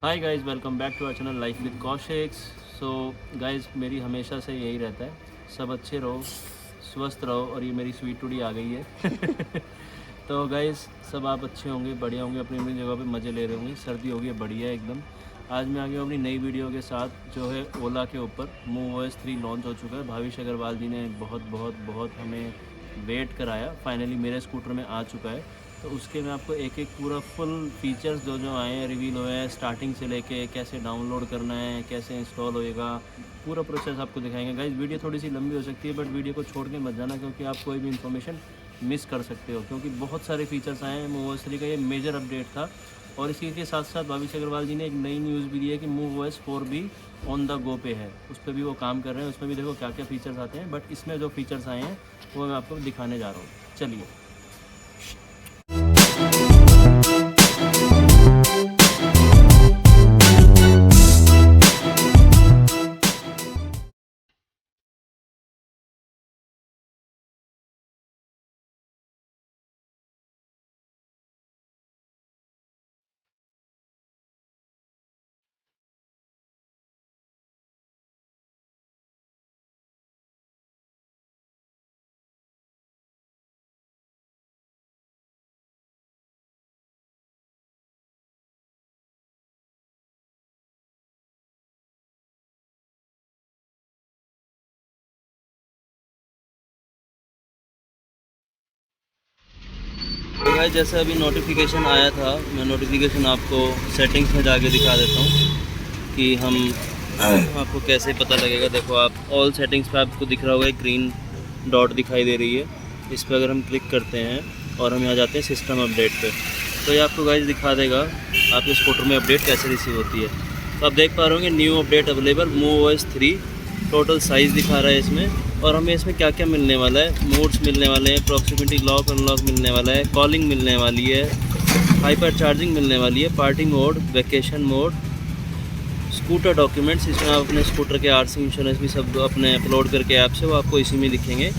Hi guys, welcome back to our channel life with Kaushiks. So guys, मेरी हमेशा से यही रहता है, सब अच्छे रहो, स्वस्थ रहो। और ये मेरी स्वीट टूडी आ गई है। तो गाइस, सब आप अच्छे होंगे, बढ़िया होंगे, अपनी अपनी जगह पे मज़े ले रहे होंगे। सर्दी होगी बढ़िया एकदम। आज मैं आ गया हूँ अपनी नई वीडियो के साथ, जो है ओला के ऊपर। MoveOS 3 लॉन्च हो चुका है। भाविश अग्रवाल जी ने बहुत बहुत बहुत हमें वेट कराया, फाइनली मेरे स्कूटर में आ चुका है। तो उसके मैं आपको एक एक पूरा फुल फीचर्स जो जो आए हैं, रिवील हुए हैं, स्टार्टिंग से लेके कैसे डाउनलोड करना है, कैसे इंस्टॉल होएगा, पूरा प्रोसेस आपको दिखाएंगे। गाइस, वीडियो थोड़ी सी लंबी हो सकती है, बट वीडियो को छोड़ के मत जाना, क्योंकि आप कोई भी इन्फॉर्मेशन मिस कर सकते हो, क्योंकि बहुत सारे फीचर्स आए हैं। MoveOS 3 का ये मेजर अपडेट था। और इसी के साथ साथ भाविश अग्रवाल जी ने एक नई न्यूज़ भी दी है कि MoveOS 4 भी ऑन द गो पे है, उस पर भी वो काम कर रहे हैं। उसमें भी देखो क्या क्या फ़ीचर्स आते हैं, बट इसमें जो फीचर्स आए हैं वो मैं आपको दिखाने जा रहा हूँ। चलिए। तो गाइस, जैसे अभी नोटिफिकेशन आया था, मैं नोटिफिकेशन आपको सेटिंग्स में जाके दिखा देता हूँ कि हम आपको कैसे पता लगेगा। देखो, आप ऑल सेटिंग्स पे आपको दिख रहा होगा, एक ग्रीन डॉट दिखाई दे रही है। इस पर अगर हम क्लिक करते हैं और हम यहाँ जाते हैं सिस्टम अपडेट पे, तो ये आपको गाइस दिखा देगा आपके स्कूटर में अपडेट कैसे रिसीव होती है। तो आप देख पा रहे होंगे, new update available MoveOS 3, total size दिखा रहा है इसमें। और हमें इसमें क्या क्या मिलने वाला है, मोड्स मिलने वाले हैं, प्रॉक्सिमिटी लॉक अनलॉक मिलने वाला है, कॉलिंग मिलने वाली है, हाइपर चार्जिंग मिलने वाली है, party mode, vacation mode, scooter documents, इसमें आप अपने स्कूटर के RC इंश्योरेंस भी सब अपने अपलोड करके ऐप से वो आपको इसी में दिखेंगे।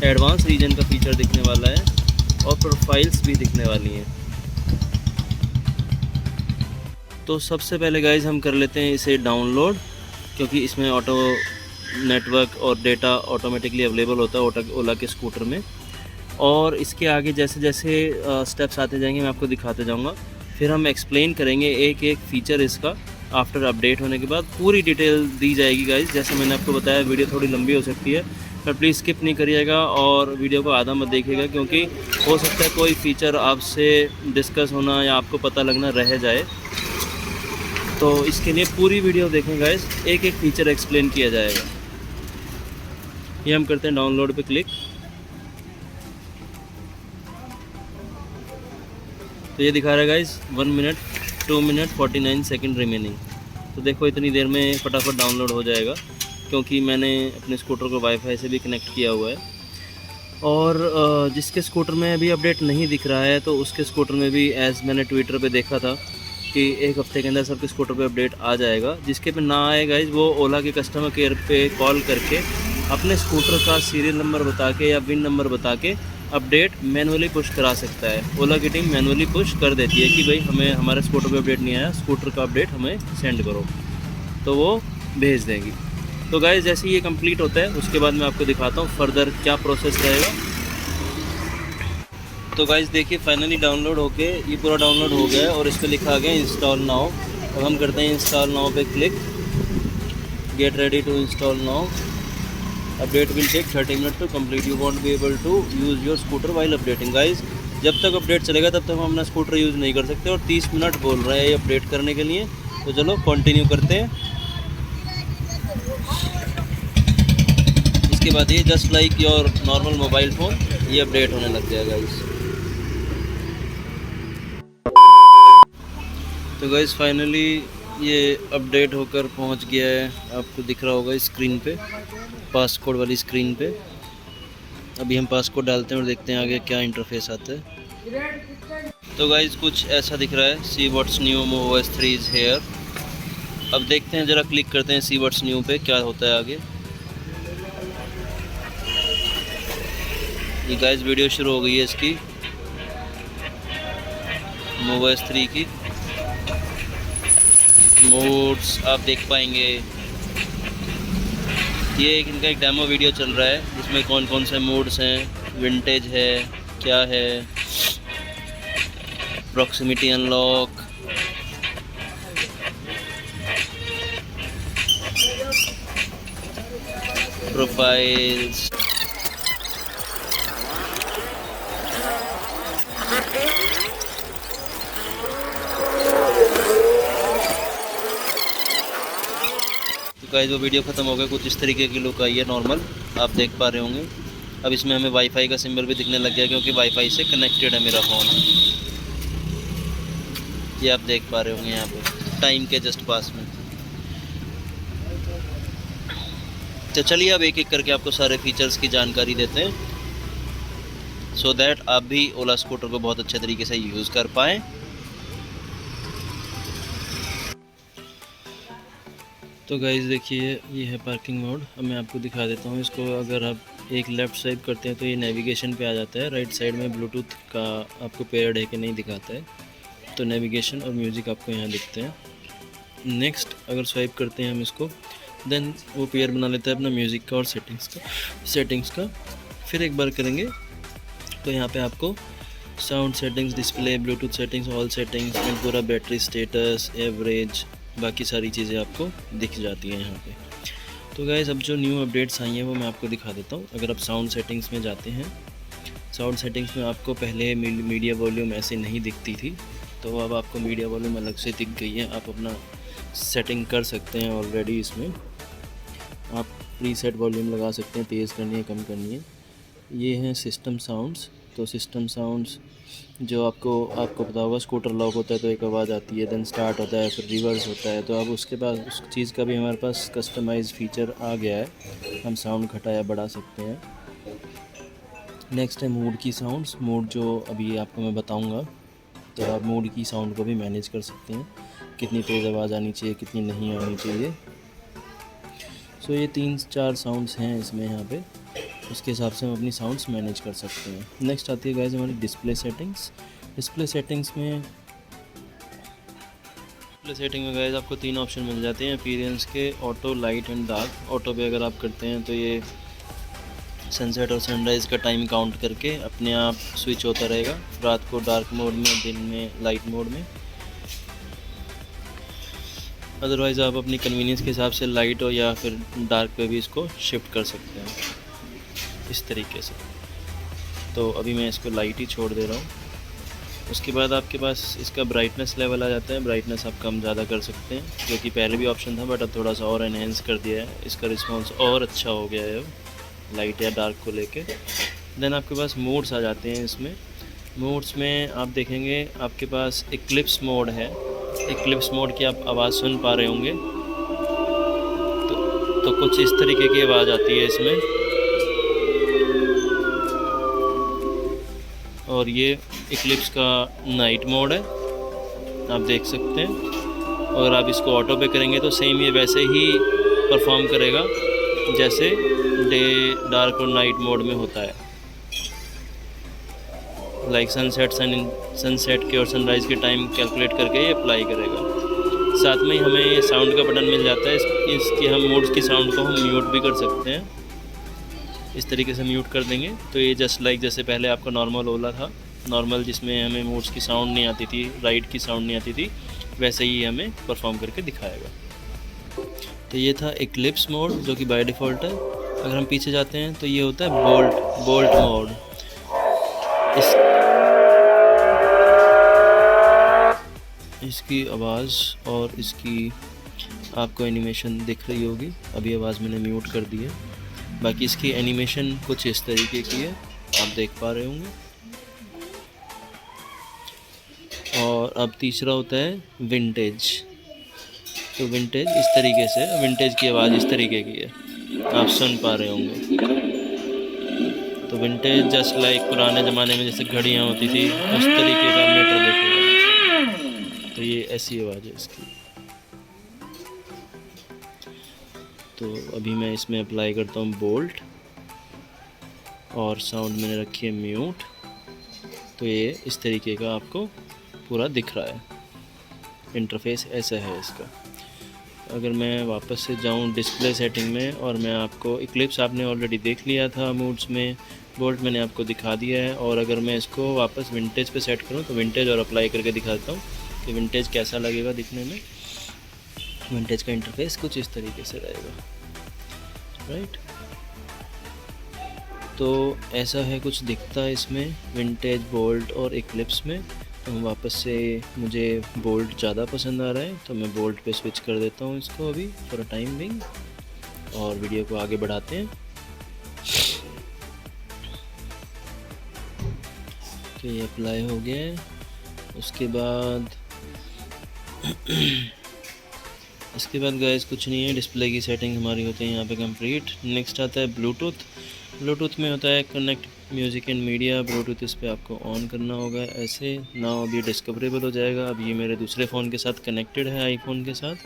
एडवांस रीजन का फीचर दिखने वाला है और प्रोफाइल्स भी दिखने वाली हैं। तो सबसे पहले गाइज हम कर लेते हैं इसे डाउनलोड, क्योंकि इसमें ऑटो नेटवर्क और डेटा ऑटोमेटिकली अवेलेबल होता है ओला के स्कूटर में। और इसके आगे जैसे जैसे स्टेप्स आते जाएंगे मैं आपको दिखाते जाऊंगा, फिर हम एक्सप्लेन करेंगे एक एक फ़ीचर इसका। आफ्टर अपडेट होने के बाद पूरी डिटेल दी जाएगी गाइज। जैसे मैंने आपको बताया, वीडियो थोड़ी लंबी हो सकती है, पर प्लीज़ स्किप नहीं करिएगा और वीडियो को आधा मत देखिएगा, क्योंकि हो सकता है कोई फ़ीचर आपसे डिस्कस होना या आपको पता लगना रह जाए। तो इसके लिए पूरी वीडियो देखें गाइज, एक एक फ़ीचर एक्सप्लेन किया जाएगा। ये हम करते हैं डाउनलोड पे क्लिक। तो ये दिखा रहा है guys 1 minute 2 minute 49 second remaining. तो देखो, इतनी देर में फटाफट डाउनलोड हो जाएगा, क्योंकि मैंने अपने स्कूटर को वाईफाई से भी कनेक्ट किया हुआ है। और जिसके स्कूटर में अभी अपडेट नहीं दिख रहा है, तो उसके स्कूटर में भी, एज़ मैंने ट्विटर पे देखा था, कि 1 हफ्ते के अंदर सबके स्कूटर पे अपडेट आ जाएगा। जिसके पे ना आए गाइज, वो ओला के कस्टमर केयर पे कॉल करके अपने स्कूटर का सीरियल नंबर बता के या विन नंबर बता के अपडेट मैनुअली पुश करा सकता है। ओला की टीम मैनुअली पुश कर देती है कि भाई हमें हमारे स्कूटर पे अपडेट नहीं आया, स्कूटर का अपडेट हमें सेंड करो, तो वो भेज देंगी। तो गाइज, जैसे ये कंप्लीट होता है, उसके बाद मैं आपको दिखाता हूँ फर्दर क्या प्रोसेस रहेगा। तो गाइज देखिए, फाइनली डाउनलोड होके ये पूरा डाउनलोड हो गया है और इस पर लिखा गया इंस्टॉल नाउ। अब हम करते हैं इंस्टॉल नाउ पे click. Get ready to install now. Update will take 30 minute to complete. You won't be able to use your scooter while updating. Guys, जब तक अपडेट चलेगा तब तक हम अपना स्कूटर यूज़ नहीं कर सकते, और 30 मिनट बोल रहे हैं ये अपडेट करने के लिए। तो चलो कंटिन्यू करते हैं। इसके बाद ये just like your normal mobile phone, ये अपडेट होने लग जाएगा गाइज। तो गाइस, फाइनली ये अपडेट होकर पहुंच गया है, आपको दिख रहा होगा स्क्रीन पे, पासकोड वाली स्क्रीन पे। अभी हम पासकोड डालते हैं और देखते हैं आगे क्या इंटरफेस आता है। तो गाइस, कुछ ऐसा दिख रहा है, see what's new MoveOS 3 is here. अब देखते हैं, ज़रा क्लिक करते हैं सी व्हाट्स न्यू पे, क्या होता है आगे। ये गाइस वीडियो शुरू हो गई है इसकी, MoveOS 3 की। मोड्स आप देख पाएंगे। ये इनका एक डेमो वीडियो चल रहा है जिसमें कौन कौन से मोड्स हैं, विंटेज है, क्या है, प्रॉक्सिमिटी अनलॉक, प्रोफाइल्स। तो गाइस वो वीडियो ख़त्म हो गया, कुछ इस तरीके की लुक आई है नॉर्मल, आप देख पा रहे होंगे। अब इसमें हमें वाईफाई का सिंबल भी दिखने लग गया क्योंकि वाईफाई से कनेक्टेड है मेरा फ़ोन। ये आप देख पा रहे होंगे यहाँ पे टाइम के जस्ट पास में। तो चलिए अब एक एक करके आपको सारे फीचर्स की जानकारी देते हैं सो दैट आप भी ओला स्कूटर को बहुत अच्छे तरीके से यूज़ कर पाएँ। तो गाइस देखिए ये है पार्किंग मोड। अब मैं आपको दिखा देता हूँ इसको। अगर आप एक लेफ़्ट स्वाइप करते हैं तो ये नेविगेशन पे आ जाता है। राइट साइड में ब्लूटूथ का आपको पेयर्ड है कि नहीं दिखाता है, तो नेविगेशन और म्यूज़िक आपको यहाँ दिखते हैं। नेक्स्ट अगर स्वाइप करते हैं हम इसको, देन वो पेयर बना लेता है अपना म्यूज़िक का और सेटिंग्स का। फिर एक बार करेंगे तो यहाँ पे आपको sound settings, display, Bluetooth settings, all settings में पूरा बैटरी स्टेटस, एवरेज, बाकी सारी चीज़ें आपको दिख जाती हैं यहाँ पे। तो गाइस अब जो न्यू अपडेट्स आई हैं वो मैं आपको दिखा देता हूँ। अगर आप साउंड सेटिंग्स में जाते हैं, साउंड सेटिंग्स में आपको पहले मीडिया वॉल्यूम ऐसे नहीं दिखती थी, तो अब आपको मीडिया वॉल्यूम अलग से दिख गई है। आप अपना सेटिंग कर सकते हैं ऑलरेडी। इसमें आप प्रीसेट वॉल्यूम लगा सकते हैं, तेज़ करनी है, कम करनी है। ये हैं सिस्टम साउंड्स। तो सिस्टम साउंड्स जो आपको पता होगा, स्कूटर लॉक होता है तो एक आवाज़ आती है, देन स्टार्ट होता है, फिर रिवर्स होता है। तो अब उसके बाद उस चीज़ का भी हमारे पास कस्टमाइज फीचर आ गया है, हम साउंड घटा या बढ़ा सकते हैं। नेक्स्ट है मूड की साउंड्स। मूड जो अभी आपको मैं बताऊंगा, तो आप मूड की साउंड को भी मैनेज कर सकते हैं, कितनी तेज़ आवाज़ आनी चाहिए, कितनी नहीं आनी चाहिए। सो ये 3-4 साउंड्स हैं इसमें यहाँ पे, उसके हिसाब से हम अपनी साउंड्स मैनेज कर सकते हैं। नेक्स्ट आती है गाइस हमारी डिस्प्ले सेटिंग्स। डिस्प्ले सेटिंग में गाइस आपको 3 ऑप्शन मिल जाते हैं अपीयरेंस के, auto, light and dark. Auto पे अगर आप करते हैं तो ये सनसेट और सनराइज़ का टाइम काउंट करके अपने आप स्विच होता रहेगा, रात को डार्क मोड में, दिन में लाइट मोड में। अदरवाइज़ आप अपनी कन्वीनियंस के हिसाब से लाइट हो या फिर डार्क पे भी इसको शिफ्ट कर सकते हैं इस तरीके से। तो अभी मैं इसको लाइट ही छोड़ दे रहा हूँ। उसके बाद आपके पास इसका ब्राइटनेस लेवल आ जाता है। ब्राइटनेस आप कम ज़्यादा कर सकते हैं, जो कि पहले भी ऑप्शन था, बट अब थोड़ा सा और एनहेंस कर दिया है। इसका रिस्पॉन्स और अच्छा हो गया है अब लाइट या डार्क को लेके। देन आपके पास मोड्स आ जाते हैं इसमें। मोड्स में आप देखेंगे आपके पास इक्लिप्स मोड है। इक्लिप्स मोड की आप आवाज़ सुन पा रहे होंगे, तो कुछ इस तरीके की आवाज़ आती है इसमें। और ये इक्लिप्स का नाइट मोड है, आप देख सकते हैं। और आप इसको ऑटो पे करेंगे तो सेम ये वैसे ही परफॉर्म करेगा जैसे डे, डार्क और नाइट मोड में होता है। लाइक सनसेट के और सनराइज़ के टाइम कैलकुलेट करके ये अप्लाई करेगा। साथ में ही हमें ये साउंड का बटन मिल जाता है। इसकी हम मोड्स की साउंड को हम म्यूट भी कर सकते हैं। इस तरीके से म्यूट कर देंगे तो ये जस्ट लाइक जैसे पहले आपका नॉर्मल ओला था, नॉर्मल जिसमें हमें मोड्स की साउंड नहीं आती थी, राइड की साउंड नहीं आती थी, वैसे ही हमें परफॉर्म करके दिखाएगा। तो ये था इक्लिप्स मोड जो कि बाय डिफ़ॉल्ट है। अगर हम पीछे जाते हैं तो ये होता है बोल्ट मोड। इसकी आवाज़ और इसकी आपको एनिमेशन दिख रही होगी। अभी आवाज़ मैंने म्यूट कर दी है। बाकी इसकी एनिमेशन कुछ इस तरीके की है, आप देख पा रहे होंगे। और अब तीसरा होता है विंटेज। तो विंटेज इस तरीके से, विंटेज की आवाज़ इस तरीके की है, आप सुन पा रहे होंगे। तो विंटेज जस्ट लाइक पुराने ज़माने में जैसे घड़ियाँ होती थी उस तरीके का मीटर देखेगा। तो ये ऐसी आवाज़ है इसकी। तो अभी मैं इसमें अप्लाई करता हूँ बोल्ट और साउंड मैंने रखी है म्यूट। तो ये इस तरीके का आपको पूरा दिख रहा है। इंटरफेस ऐसा है इसका। अगर मैं वापस से जाऊं डिस्प्ले सेटिंग में और मैं आपको इक्लिप्स आपने ऑलरेडी देख लिया था मूड्स में, बोल्ट मैंने आपको दिखा दिया है, और अगर मैं इसको वापस विंटेज पे सेट करूं तो विंटेज और अप्लाई करके दिखाता हूं कि विंटेज कैसा लगेगा दिखने में। विंटेज का इंटरफेस कुछ इस तरीके से रहेगा, राइट। तो ऐसा है कुछ दिखता है इसमें विंटेज, बोल्ट और इक्लिप्स में। तो वापस से मुझे बोल्ट ज़्यादा पसंद आ रहा है तो मैं बोल्ट पे स्विच कर देता हूँ इसको अभी फॉर अ टाइम बिंग, और वीडियो को आगे बढ़ाते हैं। तो ये अप्लाई हो गया है। उसके बाद गाइस कुछ नहीं है, डिस्प्ले की सेटिंग हमारी होती है यहाँ पे कंप्लीट। नेक्स्ट आता है ब्लूटूथ। ब्लूटूथ में होता है connect music and media. Bluetooth इस पर आपको ऑन करना होगा ऐसे ना, अभी डिस्कवरेबल हो जाएगा। अब ये मेरे दूसरे फ़ोन के साथ कनेक्टेड है, आईफोन के साथ।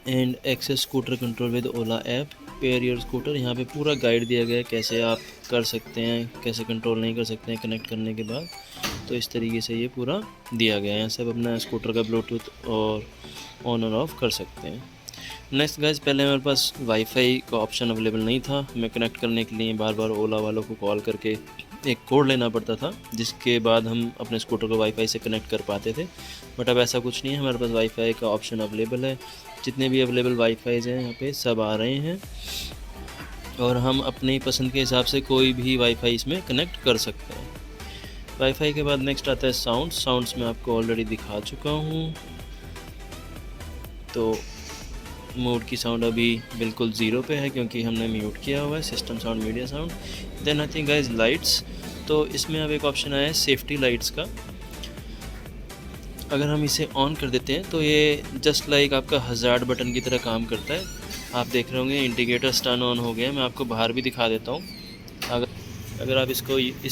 And access scooter control with Ola app, pair your scooter. यहाँ पे पूरा गाइड दिया गया है कैसे आप कर सकते हैं, कैसे कंट्रोल नहीं कर सकते हैं कनेक्ट करने के बाद। तो इस तरीके से ये पूरा दिया गया है, यहाँ से आप अपना स्कूटर का ब्लूटूथ और ऑन और ऑफ कर सकते हैं। नेक्स्ट गाइस, पहले मेरे पास वाईफाई का ऑप्शन अवेलेबल नहीं था। मैं कनेक्ट करने के लिए बार बार ओला वालों को कॉल करके एक कोड लेना पड़ता था, जिसके बाद हम अपने स्कूटर को वाईफाई से कनेक्ट कर पाते थे। बट अब ऐसा कुछ नहीं है, हमारे पास वाईफाई का ऑप्शन अवेलेबल है। जितने भी अवेलेबल वाईफाईज़ हैं यहाँ पे सब आ रहे हैं, और हम अपनी पसंद के हिसाब से कोई भी वाईफाई इसमें कनेक्ट कर सकते हैं। वाईफाई के बाद नेक्स्ट आता है साउंड्स में आपको ऑलरेडी दिखा चुका हूँ। तो मोड की साउंड अभी बिल्कुल ज़ीरो पे है क्योंकि हमने म्यूट किया हुआ है, system sound, media sound. Then I think guys lights, तो इसमें अब एक ऑप्शन आया है सेफ्टी लाइट्स का। अगर हम इसे ऑन कर देते हैं तो ये जस्ट लाइक आपका हज़ार्ड बटन की तरह काम करता है। आप देख रहे होंगे इंडिकेटर्स टर्न ऑन हो गया। मैं आपको बाहर भी दिखा देता हूँ। अगर आप इस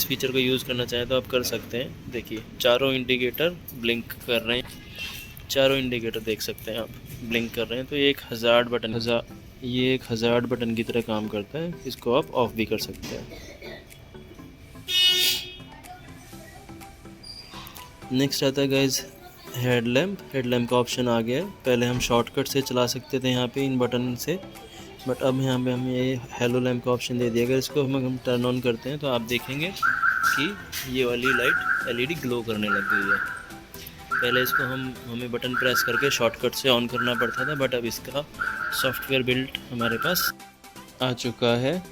फीचर को यूज़ करना चाहें तो आप कर सकते हैं। देखिए चारों इंडिकेटर ब्लिंक कर रहे हैं, चारों इंडिकेटर देख सकते हैं आप ब्लिंक कर रहे हैं। तो ये एक हज़ार्ड बटन की तरह काम करता है। इसको आप ऑफ भी कर सकते हैं। नेक्स्ट आता है गाइज हेडलैम्प का ऑप्शन आ गया है। पहले हम शॉर्टकट से चला सकते थे यहाँ पे इन बटन से, बट अब यहाँ पे हमें ये हेलो लैम्प का ऑप्शन दे दिया। अगर इसको हम टर्न ऑन करते हैं तो आप देखेंगे कि ये वाली लाइट एलईडी ग्लो करने लग गई है। पहले इसको हमें बटन प्रेस करके शॉर्टकट से ऑन करना पड़ता था, बट अब इसका सॉफ्टवेयर बिल्ट हमारे पास आ चुका है।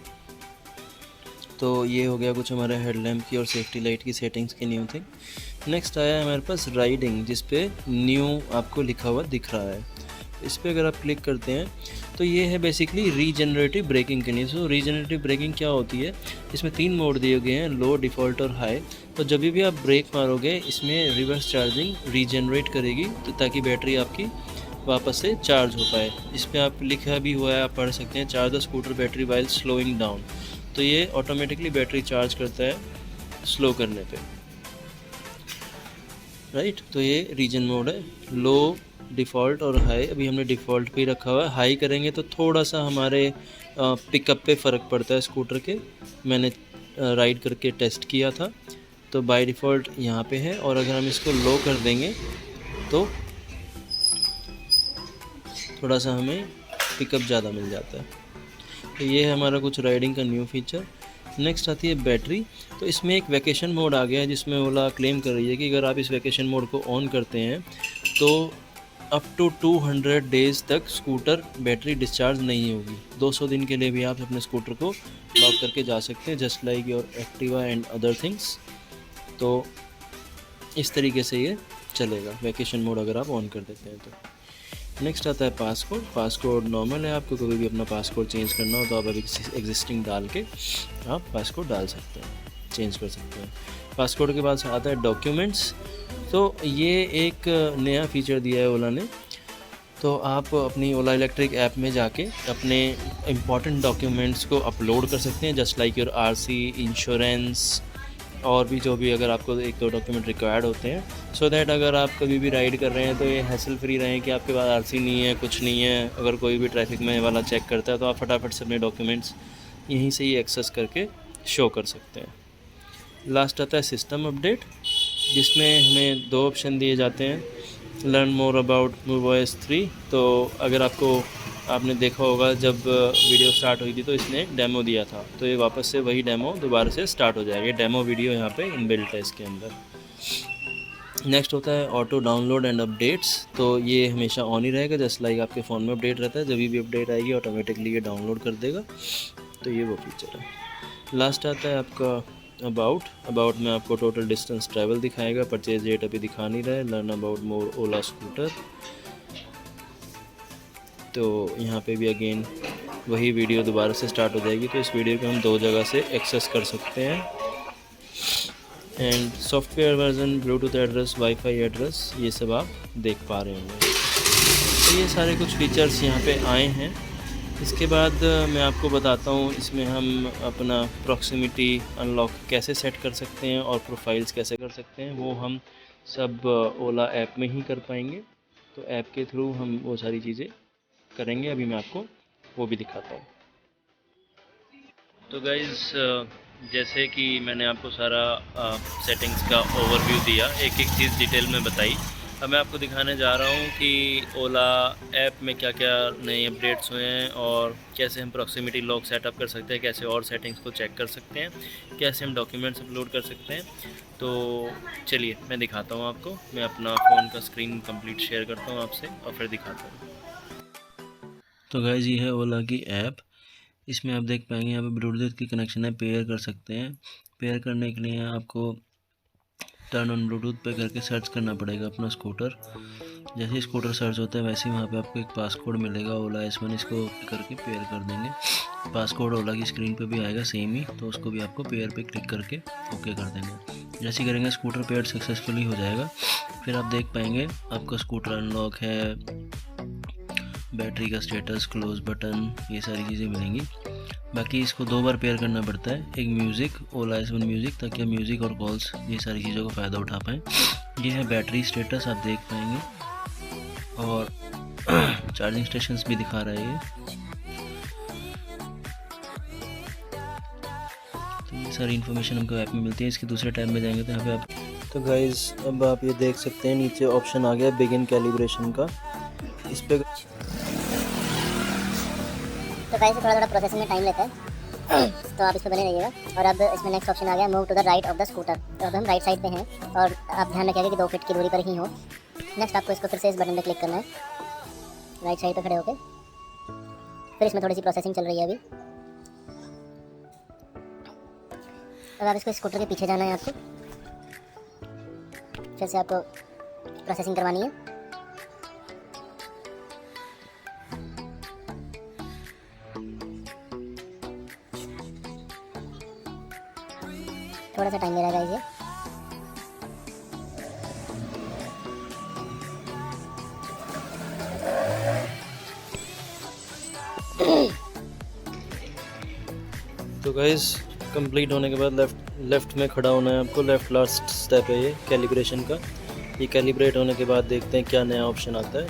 तो ये हो गया कुछ हमारे हेडलैम्प की और सेफ्टी लाइट की सेटिंग्स की न्यू थिंग। नेक्स्ट आया है हमारे पास राइडिंग, जिस पे न्यू आपको लिखा हुआ दिख रहा है। इस पर अगर आप क्लिक करते हैं तो ये है बेसिकली रीजनरेटिव ब्रेकिंग के लिए। सो रीजनरेटिव ब्रेकिंग क्या होती है, इसमें 3 मोड दिए गए हैं, लो, डिफ़ॉल्ट और हाई। तो जब भी आप ब्रेक मारोगे इसमें रिवर्स चार्जिंग रीजनरेट करेगी, तो ताकि बैटरी आपकी वापस से चार्ज हो पाए। इस पर आप लिखा भी हुआ है, आप पढ़ सकते हैं, charge the scooter battery while slowing down. तो ये ऑटोमेटिकली बैटरी चार्ज करता है स्लो करने पे, राइट। तो ये रीजन मोड है, लो, डिफ़ॉल्ट और हाई। अभी हमने डिफ़ॉल्ट पे ही रखा हुआ है। हाई करेंगे तो थोड़ा सा हमारे पिकअप पे फ़र्क पड़ता है स्कूटर के। मैंने राइड करके टेस्ट किया था, तो बाय डिफ़ॉल्ट यहाँ पे है। और अगर हम इसको लो कर देंगे तो थोड़ा सा हमें पिकअप ज़्यादा मिल जाता है। तो ये है हमारा कुछ राइडिंग का न्यू फीचर। नेक्स्ट आती है बैटरी। तो इसमें एक वैकेशन मोड आ गया है, जिसमें ओला क्लेम कर रही है कि अगर आप इस वैकेशन मोड को ऑन करते हैं तो अप टू 200 डेज़ तक स्कूटर बैटरी डिस्चार्ज नहीं होगी। 200 दिन के लिए भी आप अपने स्कूटर को लॉक करके जा सकते हैं, just like your Activa and other things. तो इस तरीके से ये चलेगा वैकेशन मोड अगर आप ऑन कर देते हैं तो। नेक्स्ट आता है पासकोड नॉर्मल है, आपको कभी भी अपना पासकोड चेंज करना हो तो आप अभी एग्जिस्टिंग डाल के आप पासकोड डाल सकते हैं, चेंज कर सकते हैं। पासकोड के बाद आता है डॉक्यूमेंट्स। तो ये एक नया फीचर दिया है ओला ने। तो आप अपनी ओला इलेक्ट्रिक ऐप में जाके अपने इम्पॉर्टेंट डॉक्यूमेंट्स को अपलोड कर सकते हैं, just like your RC, insurance और भी जो भी अगर आपको 1-2 डॉक्यूमेंट रिक्वायर्ड होते हैं, सो दैट अगर आप कभी भी राइड कर रहे हैं तो ये हैसल फ्री रहें कि आपके पास आरसी नहीं है, कुछ नहीं है। अगर कोई भी ट्रैफिक में वाला चेक करता है तो आप फटाफट से अपने डॉक्यूमेंट्स यहीं से ही एक्सेस करके शो कर सकते हैं। लास्ट आता है सिस्टम अपडेट, जिसमें हमें 2 ऑप्शन दिए जाते हैं। Learn more about MuveOS 3। तो अगर आपने देखा होगा जब वीडियो स्टार्ट हुई थी तो इसने डेमो दिया था, तो ये वापस से वही डेमो दोबारा से स्टार्ट हो जाएगा। ये डेमो वीडियो यहाँ पे इनबिल्ट है इसके अंदर। नेक्स्ट होता है ऑटो डाउनलोड एंड अपडेट्स। तो ये हमेशा ऑन ही रहेगा, जस्ट लाइक आपके फ़ोन में अपडेट रहता है, जब भी अपडेट आएगी ऑटोमेटिकली ये डाउनलोड कर देगा। तो ये वो फीचर है। लास्ट आता है आपका अबाउट में आपको टोटल डिस्टेंस ट्रैवल दिखाएगा। परचेज डेट अभी दिखा नहीं रहा है। Learn about more Ola scooter. तो यहाँ पे भी अगेन वही वीडियो दोबारा से स्टार्ट हो जाएगी। तो इस वीडियो को हम 2 जगह से एक्सेस कर सकते हैं। And software version, Bluetooth address, wifi address, ये सब आप देख पा रहे होंगे। तो ये सारे कुछ फीचर्स यहाँ पे आए हैं। इसके बाद मैं आपको बताता हूँ इसमें हम अपना प्रॉक्सिमिटी अनलॉक कैसे सेट कर सकते हैं और प्रोफाइल्स कैसे कर सकते हैं। वो हम सब ओला ऐप में ही कर पाएंगे। तो ऐप के थ्रू हम वो सारी चीज़ें करेंगे। अभी मैं आपको वो भी दिखाता हूँ। तो गाइज़ जैसे कि मैंने आपको सारा सेटिंग्स का ओवरव्यू दिया, एक एक चीज़ डिटेल में बताई। अब मैं आपको दिखाने जा रहा हूँ कि ओला ऐप में क्या क्या नए अपडेट्स हुए हैं और कैसे हम प्रॉक्सिमिटी लॉक सेटअप कर सकते हैं, कैसे और सेटिंग्स को चेक कर सकते हैं, कैसे हम डॉक्यूमेंट्स अपलोड कर सकते हैं। तो चलिए मैं दिखाता हूँ आपको। मैं अपना फ़ोन का स्क्रीन कंप्लीट शेयर करता हूँ आपसे और फिर दिखाता हूँ। तो गाइज़ ये है ओला की ऐप। इसमें आप देख पाएंगे यहाँ पे ब्लूटूथ की कनेक्शन है, पेयर कर सकते हैं। पेयर करने के लिए आपको टर्न ऑन ब्लूटूथ पे करके सर्च करना पड़ेगा अपना स्कूटर। जैसे ही स्कूटर सर्च होता है वैसे ही वहाँ पे आपको एक पासकोड मिलेगा ओला S1। इसको करके पेयर कर देंगे। पासकोड ओला की स्क्रीन पे भी आएगा सेम ही, तो उसको भी आपको पेयर पे क्लिक करके ओके कर देंगे। जैसे ही करेंगे स्कूटर पेयर सक्सेसफुली हो जाएगा। फिर आप देख पाएंगे आपका स्कूटर अनलॉक है, बैटरी का स्टेटस, क्लोज बटन, ये सारी चीज़ें मिलेंगी। बाकी इसको 2 बार पेयर करना पड़ता है। एक म्यूज़िक, ओला S1 म्यूज़िक, ताकि आप म्यूज़िक और कॉल्स ये सारी चीज़ों का फ़ायदा उठा पाएँ। ये है बैटरी स्टेटस, आप देख पाएंगे। और चार्जिंग स्टेशंस भी दिखा रहा है ये। तो ये सारी इन्फॉर्मेशन हमको ऐप में मिलती है। इसके दूसरे टैब में जाएंगे तो यहाँ पे आप, तो गाइज़ अब आप ये देख सकते हैं नीचे ऑप्शन आ गया बिगिन कैलिब्रेशन का। इस पर तो गाइस थोड़ा प्रोसेसिंग में टाइम लेता है, तो आप इस पर बने रहिएगा। और अब इसमें नेक्स्ट ऑप्शन आ गया move to the right of the scooter. तो अब हम राइट साइड पे हैं और आप ध्यान रखिएगा कि 2 फीट की दूरी पर ही हो। नेक्स्ट आपको इसको फिर से इस बटन पे क्लिक करना है, राइट साइड पे खड़े होके। फिर इसमें थोड़ी सी प्रोसेसिंग चल रही है अभी। अब आप इसको स्कूटर के पीछे जाना है आपको, फिर से आपको प्रोसेसिंग करवानी है। थोड़ा सा टाइम ले रहा है गाइस ये। तो गाइस कंप्लीट होने के बाद लेफ़्ट में खड़ा होना है आपको। लेफ़्ट लास्ट स्टेप है ये कैलिब्रेशन का। ये कैलिब्रेट होने के बाद देखते हैं क्या नया ऑप्शन आता है।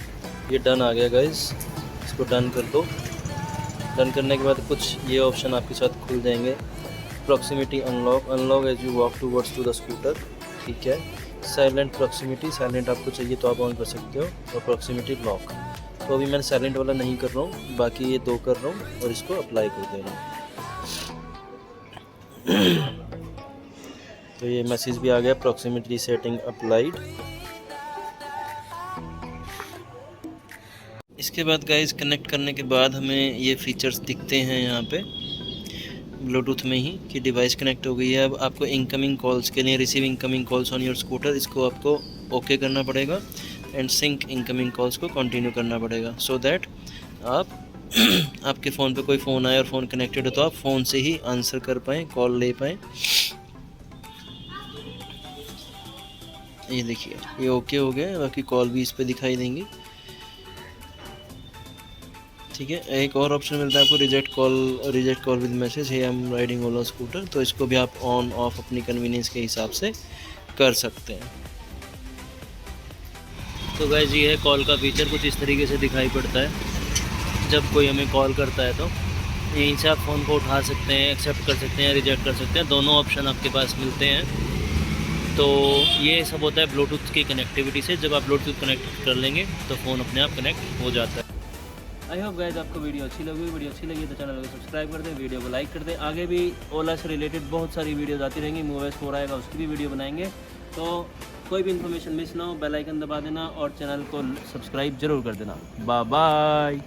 ये डन आ गया गाइस, इसको डन कर दो। डन करने के बाद कुछ ये ऑप्शन आपके साथ खुल जाएंगे। Proximity unlock as you walk towards to the scooter, ठीक है। साइलेंट प्रॉक्सिमिटी, साइलेंट आपको चाहिए तो आप ऑन कर सकते हो। और प्रॉक्सिमिटी लॉक, तो अभी मैं साइलेंट वाला नहीं कर रहा हूँ, बाकी ये 2 कर रहा हूँ और इसको अप्लाई कर दे रहा हूँ। तो ये मैसेज भी आ गया, प्रॉक्सिमिटी सेटिंग अप्लाइड। इसके बाद गाइस कनेक्ट करने के बाद हमें ये फीचर्स दिखते हैं यहाँ पे ब्लूटूथ में ही कि डिवाइस कनेक्ट हो गई है। अब आपको इनकमिंग कॉल्स के लिए receive incoming calls on your scooter, इसको आपको ओके करना पड़ेगा। एंड सिंक इनकमिंग कॉल्स को कंटिन्यू करना पड़ेगा, सो दैट आप आपके फ़ोन पे कोई फ़ोन आए और फ़ोन कनेक्टेड हो तो आप फ़ोन से ही आंसर कर पाएँ, कॉल ले पाएँ। ये देखिए ये ओके हो गया। बाकी कॉल भी इस पे दिखाई देंगी, ठीक है। एक और ऑप्शन मिलता है आपको reject call with message, hey I am riding Ola scooter. तो इसको भी आप ऑन ऑफ अपनी कन्वीनियंस के हिसाब से कर सकते हैं। तो गाइस ये है कॉल का फीचर, कुछ इस तरीके से दिखाई पड़ता है। जब कोई हमें कॉल करता है तो यहीं से आप फ़ोन को उठा सकते हैं, एक्सेप्ट कर सकते हैं, रिजेक्ट कर सकते हैं। दोनों ऑप्शन आपके पास मिलते हैं। तो ये सब होता है ब्लूटूथ की कनेक्टिविटी से। जब आप ब्लूटूथ कनेक्ट कर लेंगे तो फ़ोन अपने आप कनेक्ट हो जाता है। आई होप गाइस आपको वीडियो अच्छी लगी तो चैनल को सब्सक्राइब कर दें, वीडियो को लाइक कर दें। आगे भी ओला से रिलेटेड बहुत सारी वीडियोज़ आती रहेंगी। मूवीज़ 4 आएगा, उसकी भी वीडियो बनाएंगे। तो कोई भी इन्फॉर्मेशन मिस ना हो, बेल आइकन दबा देना और चैनल को सब्सक्राइब ज़रूर कर देना। Bye bye.